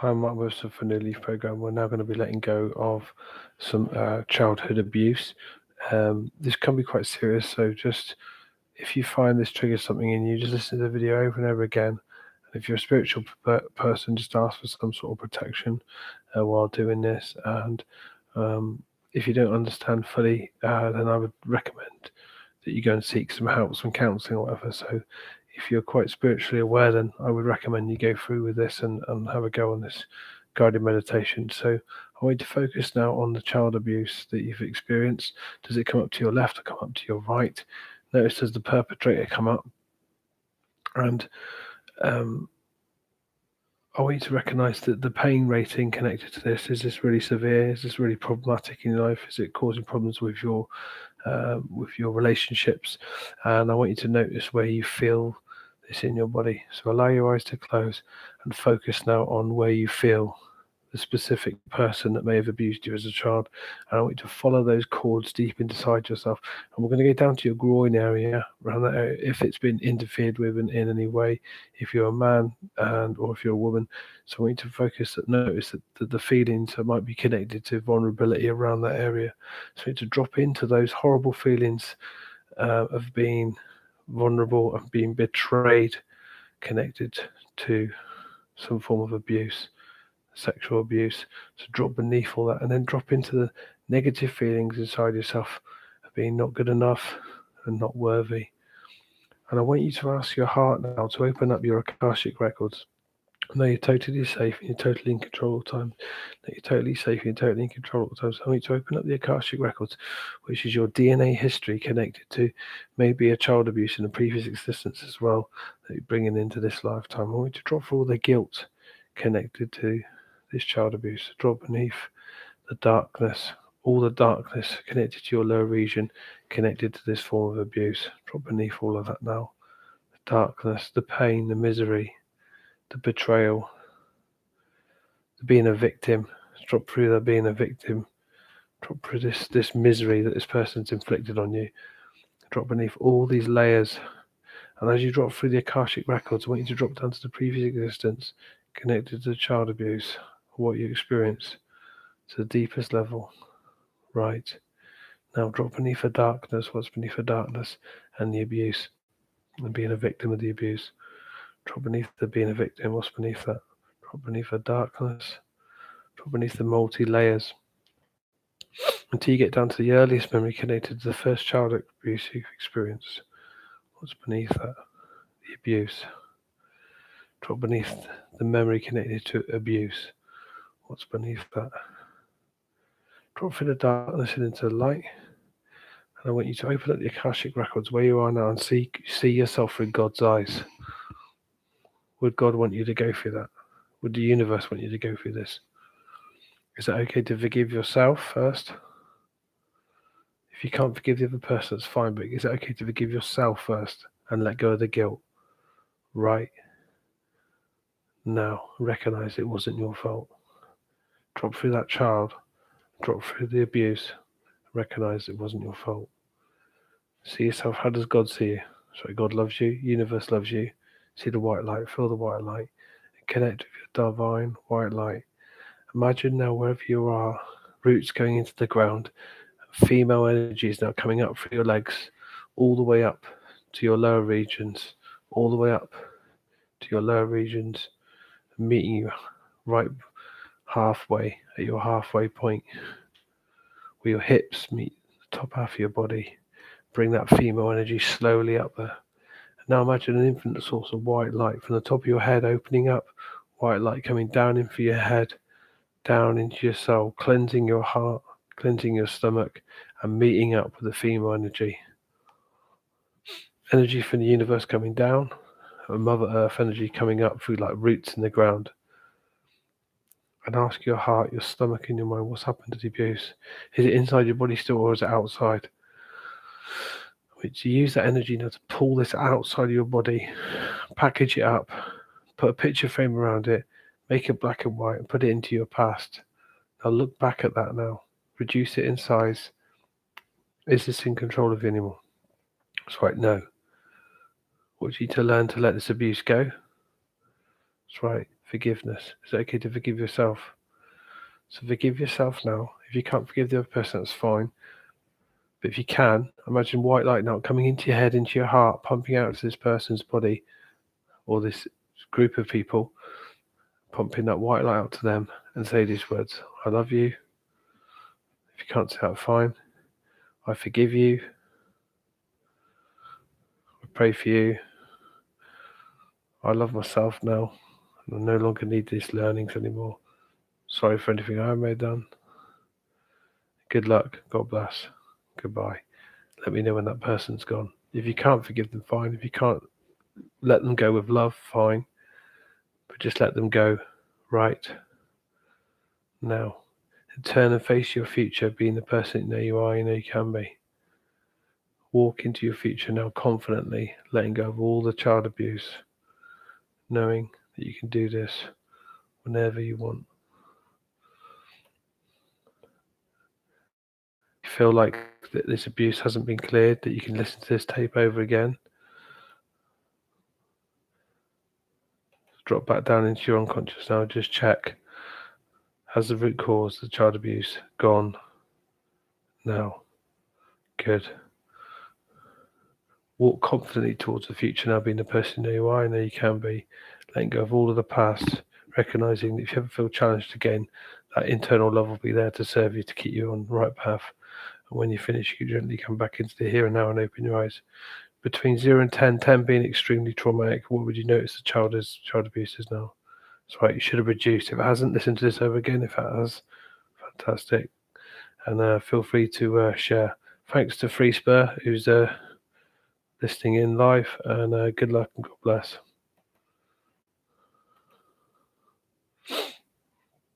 Hi, I'm Mark Webster from the Leaf Program. We're now going to be letting go of some childhood abuse. This can be quite serious, so just if you find this triggers something in you, just listen to the video over and over again. And if you're a spiritual person, just ask for some sort of protection while doing this. And if you don't understand fully, then I would recommend that you go and seek some help, some counselling or whatever. So if you're quite spiritually aware, then I would recommend you go through with this and have a go on this guided meditation. So I want you to focus now on the child abuse that you've experienced. Does it come up to your left or come up to your right? Notice does the perpetrator come up? And I want you to recognize that the pain rating connected to this, is this really severe? Is this really problematic in your life? Is it causing problems with your relationships? And I want you to notice where you feel this in your body. So allow your eyes to close and focus now on where you feel the specific person that may have abused you as a child. And I want you to follow those cords deep inside yourself. And we're going to go down to your groin area, around that area, if it's been interfered with in any way, if you're a man or if you're a woman. So I want you to notice that the feelings that might be connected to vulnerability around that area. So you need to drop into those horrible feelings of being vulnerable and being betrayed, connected to some form of abuse, sexual abuse. So drop beneath all that and then drop into the negative feelings inside yourself of being not good enough and not worthy. And I want you to ask your heart now to open up your Akashic records. I know you're totally safe and you're totally in control all the time. That you're totally safe and you're totally in control all the time. So I want you to open up the Akashic records, which is your DNA history connected to maybe a child abuse in a previous existence as well that you're bringing into this lifetime. I want you to drop all the guilt connected to this child abuse. Drop beneath the darkness, all the darkness connected to your lower region, connected to this form of abuse. Drop beneath all of that now. The darkness, the pain, the misery, the betrayal, the being a victim. Drop through that being a victim. Drop through this misery that this person's inflicted on you. Drop beneath all these layers. And as you drop through the Akashic records, I want you to drop down to the previous existence connected to the child abuse, what you experienced, to the deepest level. Right. Now drop beneath the darkness, what's beneath the darkness and the abuse, and being a victim of the abuse. Drop beneath the being a victim, what's beneath that? Drop beneath the darkness, drop beneath the multi-layers, until you get down to the earliest memory connected to the first child abuse you've experienced. What's beneath that? The abuse. Drop beneath the memory connected to abuse. What's beneath that? Drop through the darkness and into the light. And I want you to open up the Akashic records where you are now and see yourself through God's eyes. Would God want you to go through that? Would the universe want you to go through this? Is it okay to forgive yourself first? If you can't forgive the other person, that's fine, but is it okay to forgive yourself first and let go of the guilt? Right. Now, recognize it wasn't your fault. Drop through that child, drop through the abuse, recognize it wasn't your fault. See yourself, how does God see you? Sorry, God loves you, universe loves you. See the white light, feel the white light, and connect with your divine white light. Imagine now wherever you are, roots going into the ground, female energy is now coming up through your legs, all the way up to your lower regions, all the way up to your lower regions, meeting you right halfway at your halfway point, where your hips meet the top half of your body. Bring that female energy slowly up there. Now imagine an infinite source of white light from the top of your head opening up, white light coming down in through your head, down into your soul, cleansing your heart, cleansing your stomach, and meeting up with the female energy. Energy from the universe coming down, and Mother Earth energy coming up through like roots in the ground. And ask your heart, your stomach, and your mind, what's happened to the abuse? Is it inside your body still, or is it outside? Which you use that energy now to pull this outside of your body, package it up, put a picture frame around it, make it black and white, and put it into your past. Now look back at that now. Reduce it in size. Is this in control of you anymore? That's right, no. I want you to learn to let this abuse go. That's right. forgiveness. Is it okay to forgive yourself? So forgive yourself now. If you can't forgive the other person, that's fine. But if you can, imagine white light now coming into your head, into your heart, pumping out to this person's body or this group of people, pumping that white light out to them, and say these words: I love you. If you can't say that, fine. I forgive you. I pray for you. I love myself now, and I no longer need these learnings anymore. Sorry for anything I may have done. Good luck. God bless. Goodbye. Let me know when that person's gone. If you can't forgive them, fine. If you can't let them go with love, fine. But just let them go right now. And turn and face your future, being the person you know you are, you know you can be. Walk into your future now confidently, letting go of all the child abuse, knowing that you can do this whenever you want. You feel like that this abuse hasn't been cleared, that you can listen to this tape over again. Drop back down into your unconscious now. Just check. Has the root cause, the child abuse, gone now? Good. Walk confidently towards the future now, being the person you are, and you can be. Letting go of all of the past, recognizing that if you ever feel challenged again, that internal love will be there to serve you, to keep you on the right path. And when you finish, you can gently come back into the here and now and open your eyes. Between 0 and 10, 10 being extremely traumatic, what would you notice the child abuse is now? That's right, you should have reduced. If it hasn't, listen to this over again. If it has, fantastic. And feel free to share. Thanks to Free Spur, who's listening in live, and good luck and God bless.